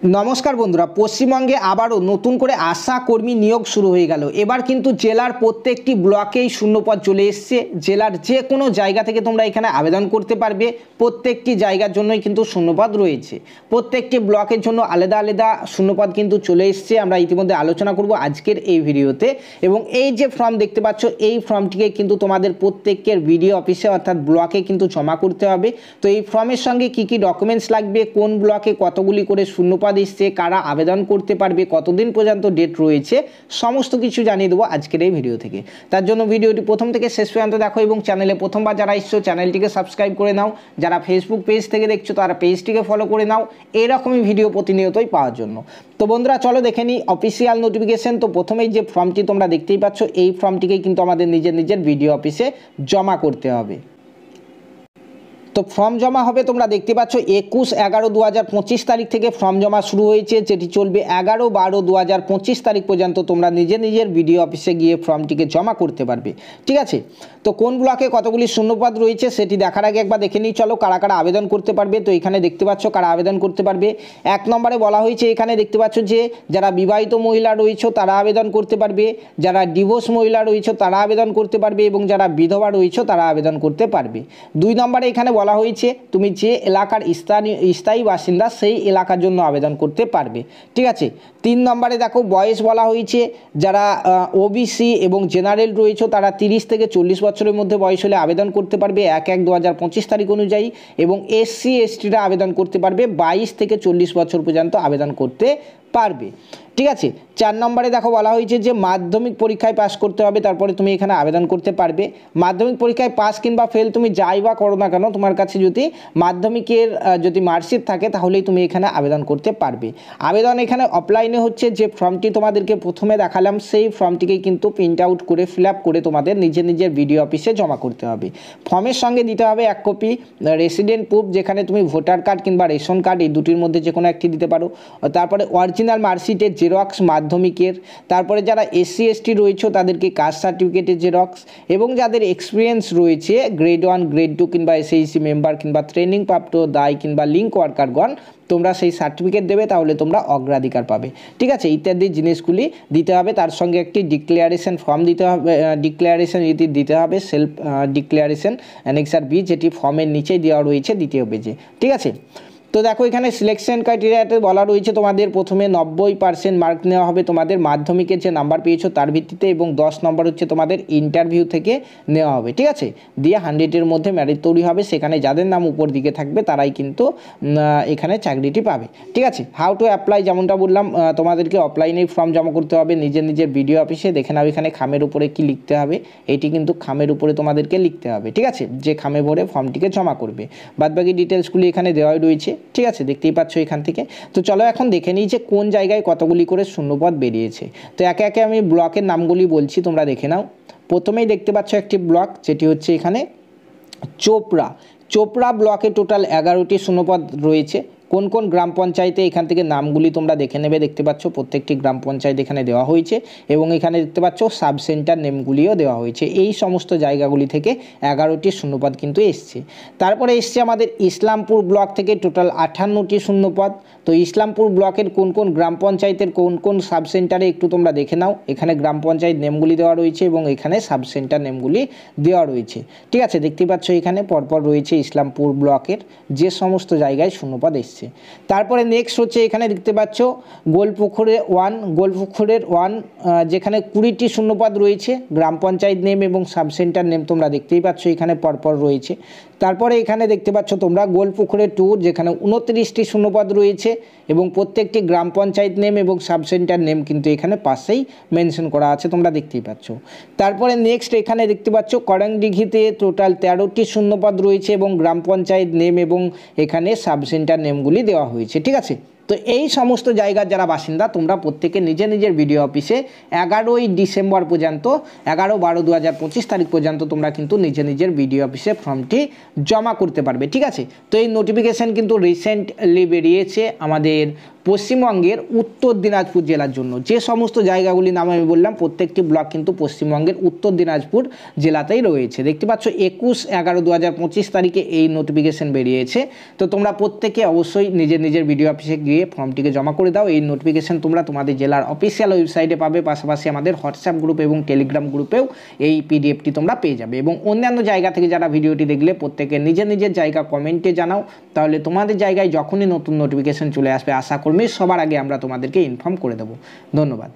नमस्कार बंधुरा पश्चिमबंगे आबारो नतून करे आशा कर्मी नियोग शुरू हो गेल। एबार किन्तु जेलार प्रत्येकटी ब्लकेई शून्यपद चले एसेছে। जेलार जे कोनो जायगा थेके तोमरा एखाने आवेदन करते पारबे। प्रत्येकटी जायगार जोन्नोई किन्तु शून्यपद रयेছে। प्रत्येकटी ब्लकेर जोन्नो आलादा आलादा शून्यपद किन्तु चले एसेছে। आमरा इतिमध्ये आलोचना करब आजकेर এই ভিডিওতে। এবং এই যে ফর্ম দেখতে পাচ্ছ এই ফর্মটিকে কিন্তু তোমাদের প্রত্যেকের ভিডিও অফিসে অর্থাৎ ব্লকে কিন্তু জমা করতে হবে। তো এই ফর্মের সঙ্গে কি কি ডকুমেন্টস লাগবে, কোন ব্লকে কতগুলি করে শূন্যপদ এসছে, কারা আবেদন করতে পারবে, কতদিন পর্যন্ত ডেট রয়েছে, সমস্ত কিছু জানিয়ে দেবো আজকের এই ভিডিও থেকে। তার জন্য ভিডিওটি প্রথম থেকে শেষ পর্যন্ত দেখো এবং চ্যানেলে প্রথমবার যারা এসছো চ্যানেলটিকে সাবস্ক্রাইব করে নাও। যারা ফেসবুক পেজ থেকে দেখছো তারা পেজটিকে ফলো করে নাও এরকমই ভিডিও প্রতিনিয়তই পাওয়ার জন্য। তো বন্ধুরা চলো দেখে নিই অফিসিয়াল নোটিফিকেশন। তো প্রথমেই যে ফর্মটি তোমরা দেখতেই পাচ্ছ এই ফর্মটিকেই কিন্তু আমাদের নিজের নিজের ভিডিও অফিসে জমা করতে হবে। তো ফর্ম জমা হবে তোমরা দেখতে পাচ্ছ 21/11/2025 তারিখ থেকে ফর্ম জমা শুরু হয়েছে, যেটি চলবে 11/12/2025 তারিখ পর্যন্ত তোমরা নিজের নিজের ভিডিও অফিসে গিয়ে ফর্মটিকে জমা করতে পারবে। ঠিক আছে, তো কোন ব্লকে কতগুলি শূন্যপদ রয়েছে সেটি দেখার আগে একবার দেখে নিই চলো কারা কারা আবেদন করতে পারবে। তো এখানে দেখতে পাচ্ছ কারা আবেদন করতে পারবে। এক নম্বরে বলা হয়েছে এখানে দেখতে পাচ্ছ যে যারা বিবাহিত মহিলা রয়েছে তারা আবেদন করতে পারবে, যারা ডিভোর্স মহিলা রয়েছে তারা আবেদন করতে পারবে এবং যারা বিধবা রয়েছে তারা আবেদন করতে পারবে। দুই নম্বরে এখানে বলা হয়েছে তুমি যে এলাকার স্থায়ী বাসিন্দা সেই এলাকার জন্য আবেদন করতে পারবে। ঠিক আছে, তিন নম্বরে দেখো বয়স বলা হয়েছে যারা ওবিসি এবং জেনারেল রয়েছে তারা 30 থেকে 40 বছরের মধ্যে বয়স হলে আবেদন করতে পারবে 1/1/2025 তারিখ অনুযায়ী, এবং এসসি এসটিরা আবেদন করতে পারবে 22 থেকে 40 বছর পর্যন্ত আবেদন করতে পারবে। ঠিক আছে, চার নম্বরে দেখো বলা হয়েছে যে মাধ্যমিক পরীক্ষায় পাস করতে হবে তারপরে তুমি এখানে আবেদন করতে পারবে। মাধ্যমিক পরীক্ষায় পাস কিংবা ফেল তুমি যাই বা করো না কেন তোমার কাছে যদি মাধ্যমিকের যদি মার্কশিট থাকে তাহলেই তুমি এখানে আবেদন করতে পারবে। আবেদন এখানে অফলাইনে হচ্ছে। যে ফর্মটি তোমাদেরকে প্রথমে দেখালাম সেই ফর্মটিকে কিন্তু প্রিন্ট আউট করে ফিল আপ করে তোমাদের নিজের নিজের ভিডিও অফিসে জমা করতে হবে। ফর্মের সঙ্গে দিতে হবে এক কপি রেসিডেন্ট প্রুফ, যেখানে তুমি ভোটার কার্ড কিংবা রেশন কার্ড এই দুটির মধ্যে যে কোনো একটি দিতে পারো। তারপরে অরিজিনাল মার্কশিটের জেরক্স মাধ্যমিকের, তারপরে যারা এসসি এসটি রয়েছে তাদেরকে কাস্ট সার্টিফিকেটের জেরক্স, এবং যাদের এক্সপিরিয়েন্স রয়েছে গ্রেড 1 গ্রেড 2 কিংবা এসএইচসি মেম্বার কিংবা ট্রেনিং প্রাপ্ত দায় কিংবা লিঙ্ক ওয়ার্কারগণ তোমরা সেই সার্টিফিকেট দেবে তাহলে তোমরা অগ্রাধিকার পাবে। ঠিক আছে, ইত্যাদি জিনিসগুলি দিতে হবে। তার সঙ্গে একটি ডিক্লারেশন ফর্ম দিতে হবে, ডিক্লারেশন দিতে হবে সেলফ ডিক্লারেশন অ্যানেক্সার বি, যেটি ফর্মের নিচেই দেওয়া রয়েছে দ্বিতীয় পেজে। ঠিক আছে, তো দেখো এখানে সিলেকশন ক্রাইটেরিয়াতে বলা রয়েছে তোমাদের প্রথমে 90% মার্ক নেওয়া হবে তোমাদের মাধ্যমিকের যে নাম্বার পেয়েছো তার ভিত্তিতে, এবং 10 নম্বর হচ্ছে তোমাদের ইন্টারভিউ থেকে নেওয়া হবে। ঠিক আছে, দিয়ে 100-এর মধ্যে মেরিট তৈরি হবে, সেখানে যাদের নাম উপর দিকে থাকবে তারাই কিন্তু এখানে চাকরিটি পাবে। ঠিক আছে, হাউ টু অ্যাপ্লাই যেমনটা বললাম তোমাদেরকে অফলাইনেই ফর্ম জমা করতে হবে নিজের নিজের ভিডিও অফিসে। দেখে নাও এখানে খামের উপরে কি লিখতে হবে, এটি কিন্তু খামের উপরে তোমাদেরকে লিখতে হবে। ঠিক আছে, যে খামে ভরে ফর্মটিকে জমা করবে, বাদবাকি ডিটেলসগুলি এখানে দেওয়াই রয়েছে। ঠিক আছে, দেখতেই পাচ্ছ এখান থেকে। তো চলো এখন দেখে নিই যে কোন জায়গায় কতগুলি করে শূন্যপদ বেরিয়েছে। তো একে একে আমি ব্লকের নামগুলি বলছি, তোমরা দেখে নাও। প্রথমেই দেখতে পাচ্ছ একটি ব্লক যেটি হচ্ছে এখানে চোপড়া ব্লকে টোটাল 11টি শূন্যপদ রয়েছে। কোন কোন গ্রাম পঞ্চায়েতে এখান থেকে নামগুলি তোমরা দেখে নেবে। দেখতে পাচ্ছ প্রত্যেকটি গ্রাম পঞ্চায়েত এখানে দেওয়া হয়েছে, এবং এখানে দেখতে পাচ্ছ সাব সেন্টার নেমগুলিও দেওয়া হয়েছে। এই সমস্ত জায়গাগুলি থেকে 11টি শূন্যপদ কিন্তু এসছে। তারপরে এসছে আমাদের ইসলামপুর ব্লক থেকে টোটাল 58টি শূন্যপদ। তো ইসলামপুর ব্লকের কোন কোন গ্রাম পঞ্চায়েতের কোন কোন সাব সেন্টারে একটু তোমরা দেখে নাও। এখানে গ্রাম পঞ্চায়েত নেমগুলি দেওয়া রয়েছে এবং এখানে সাব সেন্টার নেমগুলি দেওয়া রয়েছে। ঠিক আছে, দেখতে পাচ্ছ এখানে পরপর রয়েছে ইসলামপুর ব্লকের যে সমস্ত জায়গায় শূন্যপদ এসছে। তারপরে নেক্সট হচ্ছে এখানে দেখতে পাচ্ছ গোলপুকুরের 1 যেখানে 20টি শূন্যপদ রয়েছে। গ্রাম পঞ্চায়েত নেম এবং সাব সেন্টার নেম তোমরা দেখতেই পাচ্ছ এখানে পরপর রয়েছে। তারপরে এখানে দেখতে পাচ্ছ তোমরা গোলপুকুরের 2 যেখানে 29টি শূন্যপদ রয়েছে, এবং প্রত্যেকটি গ্রাম পঞ্চায়েত নেম এবং সাব সেন্টার নেম কিন্তু এখানে পাশেই মেনশন করা আছে, তোমরা দেখতেই পাচ্ছ। তারপরে নেক্সট এখানে দেখতে পাচ্ছ করংদিঘিতে টোটাল 13টি শূন্যপদ রয়েছে এবং গ্রাম পঞ্চায়েত নেম এবং এখানে সাব সেন্টার নেমগুলি দেওয়া হয়েছে। ঠিক আছে, তো এই সমস্ত জায়গার যারা বাসিন্দা তোমরা প্রত্যেকে নিজের নিজের ভিডিও অফিসে 11ই ডিসেম্বর পর্যন্ত 11/12/2025 তারিখ পর্যন্ত তোমরা কিন্তু নিজের নিজের ভিডিও অফিসে ফর্মটি জমা করতে পারবে। ঠিক আছে, তো এই নোটিফিকেশান কিন্তু রিসেন্টলি বেরিয়েছে আমাদের পশ্চিমবঙ্গের উত্তর দিনাজপুর জেলার জন্য। যে সমস্ত জায়গাগুলির নাম আমি বললাম প্রত্যেকটি ব্লক কিন্তু পশ্চিমবঙ্গের উত্তর দিনাজপুর জেলাতেই রয়েছে। দেখতে পাচ্ছ 21/11/2025 তারিখে এই নোটিফিকেশন বেরিয়েছে। তো তোমরা প্রত্যেকে অবশ্যই নিজের নিজের বিডিও অফিসে গিয়ে ফর্মটিকে জমা করে দাও। এই নোটিফিকেশন তোমরা তোমাদের জেলার অফিসিয়াল ওয়েবসাইটে পাবে, পাশাপাশি আমাদের হোয়াটসঅ্যাপ গ্রুপ এবং টেলিগ্রাম গ্রুপেও এই পিডিএফটি তোমরা পেয়ে যাবে। এবং অন্যান্য জায়গা থেকে যারা ভিডিওটি দেখলে প্রত্যেকে নিজের নিজের জায়গা কমেন্টে জানাও, তাহলে তোমাদের জায়গায় যখনই নতুন নোটিফিকেশন চলে আসবে আশা করি সবার আগে আমরা তোমাদেরকে ইনফর্ম করে দেব। ধন্যবাদ।